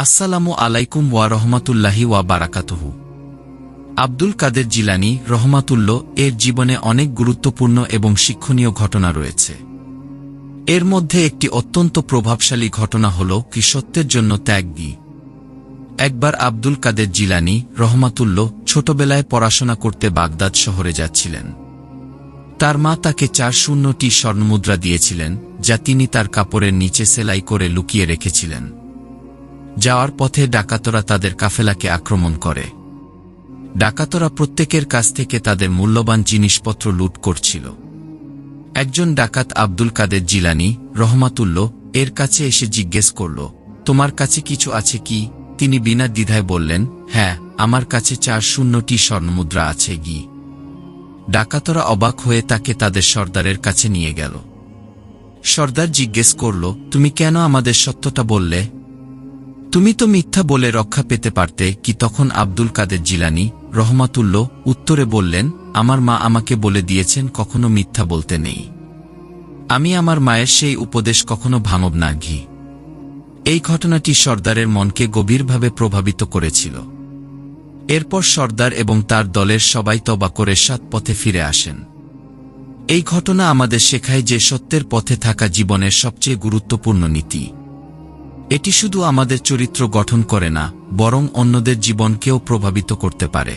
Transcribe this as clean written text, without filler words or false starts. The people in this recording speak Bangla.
আসসালামু আলাইকুম ওয়া রহমাতুল্লাহি ওয়া বারাকাতুহু। আব্দুল কাদের জিলানী রহমাতুল্লাহ এর জীবনে অনেক গুরুত্বপূর্ণ এবং শিক্ষণীয় ঘটনা রয়েছে। এর মধ্যে একটি অত্যন্ত প্রভাবশালী ঘটনা হল কি সত্যের জন্য ত্যাগী। একবার আব্দুল কাদের জিলানী রহমাতুল্লাহ ছোটবেলায় পড়াশোনা করতে বাগদাদ শহরে যাচ্ছিলেন। তার মা তাকে 4 স্বর্ণমুদ্রা দিয়েছিলেন, যা তিনি তার কাপড়ের নিচে সেলাই করে লুকিয়ে রেখেছিলেন। যাওয়ার পথে ডাকাতরা তাদের কাফেলাকে আক্রমণ করে। ডাকাতরা প্রত্যেকের কাছ থেকে তাদের মূল্যবান জিনিসপত্র লুট করছিল। একজন ডাকাত আব্দুল কাদের জিলানী রহমাতুল্লাহ এর কাছে এসে জিজ্ঞেস করল, তোমার কাছে কিছু আছে কি? তিনি বিনা দ্বিধায় বললেন, হ্যাঁ, আমার কাছে 4 স্বর্ণমুদ্রা আছে গি। ডাকাতরা অবাক হয়ে তাকে তাদের সর্দারের কাছে নিয়ে গেল। সর্দার জিজ্ঞেস করল, তুমি কেন আমাদের সত্যটা বললে? তুমি তো মিথ্যা বলে রক্ষা পেতে পারতে কি? তখন আব্দুল কাদের জিলানী রহমাতুল্লাহ উত্তরে বললেন, আমার মা আমাকে বলে দিয়েছেন কখনো মিথ্যা বলতে নেই। আমি আমার মায়ের সেই উপদেশ কখনো ভাঙব না ঘি। এই ঘটনাটি সর্দারের মনকে গভীরভাবে প্রভাবিত করেছিল। এরপর সর্দার এবং তার দলের সবাই তওবা করে সৎ পথে ফিরে আসেন। এই ঘটনা আমাদের শেখায় যে সত্যের পথে থাকা জীবনের সবচেয়ে গুরুত্বপূর্ণ নীতি। এটি শুধু আমাদের চরিত্র গঠন করে না, বরং অন্যদের জীবনকেও প্রভাবিত করতে পারে।